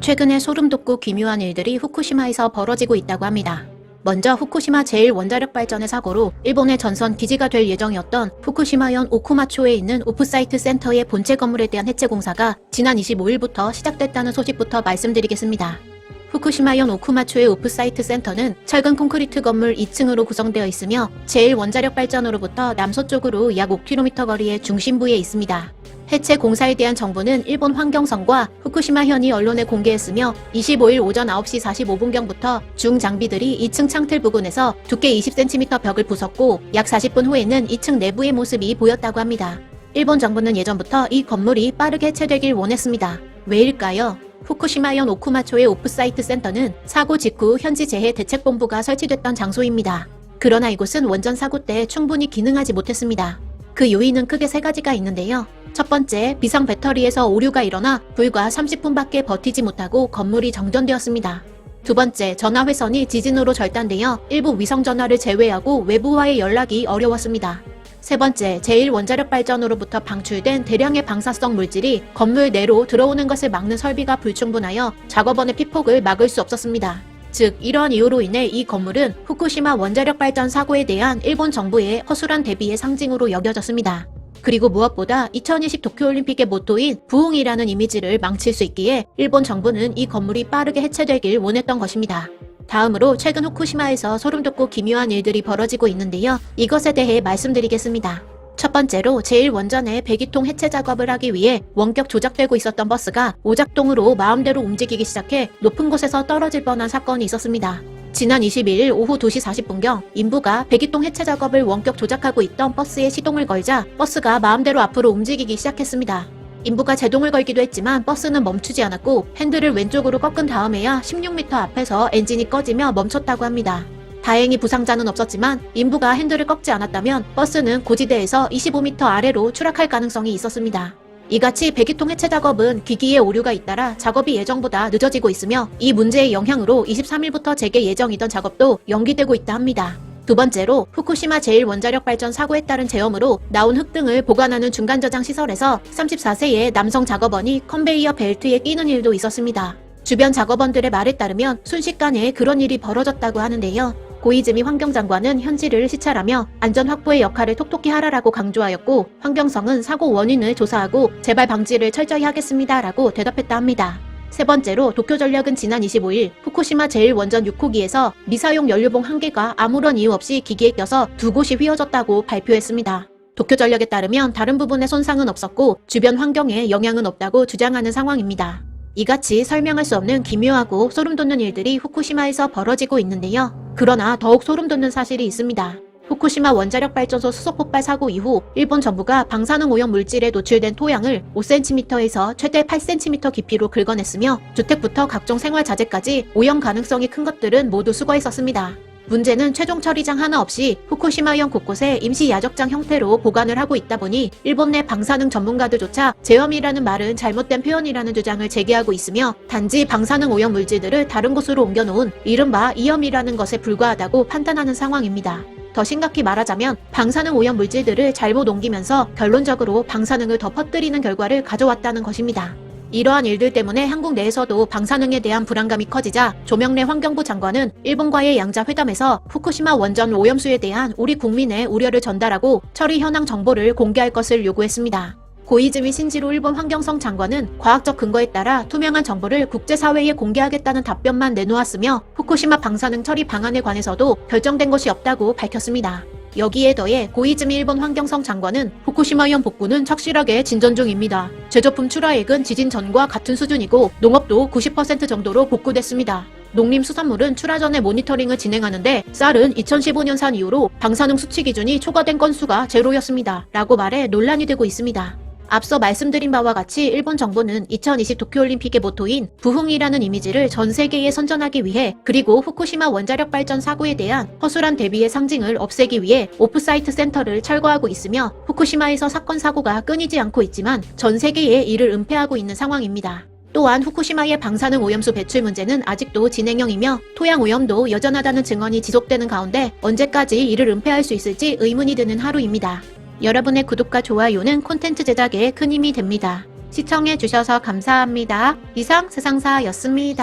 최근에 소름 돋고 기묘한 일들이 후쿠시마에서 벌어지고 있다고 합니다. 먼저 후쿠시마 제1원자력발전의 사고로 일본의 전선 기지가 될 예정이었던 후쿠시마현 오쿠마초에 있는 오프사이트 센터의 본체 건물에 대한 해체 공사가 지난 25일부터 시작됐다는 소식부터 말씀드리겠습니다. 후쿠시마현 오쿠마초의 오프사이트 센터는 철근 콘크리트 건물 2층으로 구성되어 있으며 제1원자력발전으로부터 남서쪽으로 약 5km 거리의 중심부에 있습니다. 해체 공사에 대한 정보는 일본 환경성과 후쿠시마현이 언론에 공개했으며 25일 오전 9시 45분경부터 중장비들이 2층 창틀 부근에서 두께 20cm 벽을 부쉈고 약 40분 후에는 2층 내부의 모습이 보였다고 합니다. 일본 정부는 예전부터 이 건물이 빠르게 해체되길 원했습니다. 왜일까요? 후쿠시마현 오쿠마초의 오프사이트 센터는 사고 직후 현지 재해 대책본부가 설치됐던 장소입니다. 그러나 이곳은 원전 사고 때 충분히 기능하지 못했습니다. 그 요인은 크게 세 가지가 있는데요. 첫 번째, 비상 배터리에서 오류가 일어나 불과 30분밖에 버티지 못하고 건물이 정전되었습니다. 두 번째, 전화 회선이 지진으로 절단되어 일부 위성 전화를 제외하고 외부와의 연락이 어려웠습니다. 세 번째, 제1원자력발전으로부터 방출된 대량의 방사성 물질이 건물 내로 들어오는 것을 막는 설비가 불충분하여 작업원의 피폭을 막을 수 없었습니다. 즉, 이러한 이유로 인해 이 건물은 후쿠시마 원자력발전 사고에 대한 일본 정부의 허술한 대비의 상징으로 여겨졌습니다. 그리고 무엇보다 2020 도쿄올림픽의 모토인 부흥이라는 이미지를 망칠 수 있기에 일본 정부는 이 건물이 빠르게 해체되길 원했던 것입니다. 다음으로 최근 후쿠시마에서 소름돋고 기묘한 일들이 벌어지고 있는데요. 이것에 대해 말씀드리겠습니다. 첫 번째로 제1원전의 배기통 해체 작업을 하기 위해 원격 조작되고 있었던 버스가 오작동으로 마음대로 움직이기 시작해 높은 곳에서 떨어질 뻔한 사건이 있었습니다. 지난 22일 오후 2시 40분경 인부가 배기통 해체 작업을 원격 조작하고 있던 버스에 시동을 걸자 버스가 마음대로 앞으로 움직이기 시작했습니다. 인부가 제동을 걸기도 했지만 버스는 멈추지 않았고 핸들을 왼쪽으로 꺾은 다음에야 16m 앞에서 엔진이 꺼지며 멈췄다고 합니다. 다행히 부상자는 없었지만 인부가 핸들을 꺾지 않았다면 버스는 고지대에서 25m 아래로 추락할 가능성이 있었습니다. 이같이 배기통 해체 작업은 기기에 오류가 잇따라 작업이 예정보다 늦어지고 있으며 이 문제의 영향으로 23일부터 재개 예정이던 작업도 연기되고 있다 합니다. 두 번째로 후쿠시마 제1원자력발전 사고에 따른 제염으로 나온 흙 등을 보관하는 중간저장 시설에서 34세의 남성 작업원이 컨베이어 벨트에 끼는 일도 있었습니다. 주변 작업원들의 말에 따르면 순식간에 그런 일이 벌어졌다고 하는데요. 고이즈미 환경장관은 현지를 시찰하며 안전 확보의 역할을 톡톡히 하라라고 강조하였고 환경성은 사고 원인을 조사하고 재발 방지를 철저히 하겠습니다라고 대답했다 합니다. 세 번째로 도쿄전력은 지난 25일 후쿠시마 제1원전 6호기에서 미사용 연료봉 1개가 아무런 이유 없이 기기에 껴서 두 곳이 휘어졌다고 발표했습니다. 도쿄전력에 따르면 다른 부분에 손상은 없었고 주변 환경에 영향은 없다고 주장하는 상황입니다. 이같이 설명할 수 없는 기묘하고 소름돋는 일들이 후쿠시마에서 벌어지고 있는데요. 그러나 더욱 소름돋는 사실이 있습니다. 후쿠시마 원자력발전소 수소폭발 사고 이후 일본 정부가 방사능 오염 물질에 노출된 토양을 5cm에서 최대 8cm 깊이로 긁어냈으며 주택부터 각종 생활자재까지 오염 가능성이 큰 것들은 모두 수거했었습니다. 문제는 최종 처리장 하나 없이 후쿠시마현 곳곳에 임시 야적장 형태로 보관을 하고 있다 보니 일본 내 방사능 전문가들조차 제염이라는 말은 잘못된 표현이라는 주장을 제기하고 있으며 단지 방사능 오염 물질들을 다른 곳으로 옮겨놓은 이른바 이염이라는 것에 불과하다고 판단하는 상황입니다. 더 심각히 말하자면 방사능 오염 물질들을 잘못 옮기면서 결론적으로 방사능을 더 퍼뜨리는 결과를 가져왔다는 것입니다. 이러한 일들 때문에 한국 내에서도 방사능에 대한 불안감이 커지자 조명래 환경부 장관은 일본과의 양자 회담에서 후쿠시마 원전 오염수에 대한 우리 국민의 우려를 전달하고 처리 현황 정보를 공개할 것을 요구했습니다. 고이즈미 신지로 일본 환경성 장관은 과학적 근거에 따라 투명한 정보를 국제사회에 공개하겠다는 답변만 내놓았으며 후쿠시마 방사능 처리 방안에 관해서도 결정된 것이 없다고 밝혔습니다. 여기에 더해 고이즈미 일본 환경성 장관은 후쿠시마현 복구는 착실하게 진전 중입니다. 제조품 출하액은 지진 전과 같은 수준이고 농업도 90% 정도로 복구됐습니다. 농림수산물은 출하 전에 모니터링을 진행하는데 쌀은 2015년산 이후로 방사능 수치 기준이 초과된 건수가 제로였습니다. 라고 말해 논란이 되고 있습니다. 앞서 말씀드린 바와 같이 일본 정부는 2020 도쿄올림픽의 모토인 부흥이라는 이미지를 전 세계에 선전하기 위해 그리고 후쿠시마 원자력발전 사고에 대한 허술한 대비의 상징을 없애기 위해 오프사이트 센터를 철거하고 있으며 후쿠시마에서 사건 사고가 끊이지 않고 있지만 전 세계에 이를 은폐하고 있는 상황입니다. 또한 후쿠시마의 방사능 오염수 배출 문제는 아직도 진행형이며 토양 오염도 여전하다는 증언이 지속되는 가운데 언제까지 이를 은폐할 수 있을지 의문이 드는 하루입니다. 여러분의 구독과 좋아요는 콘텐츠 제작에 큰 힘이 됩니다. 시청해주셔서 감사합니다. 이상 세상사였습니다.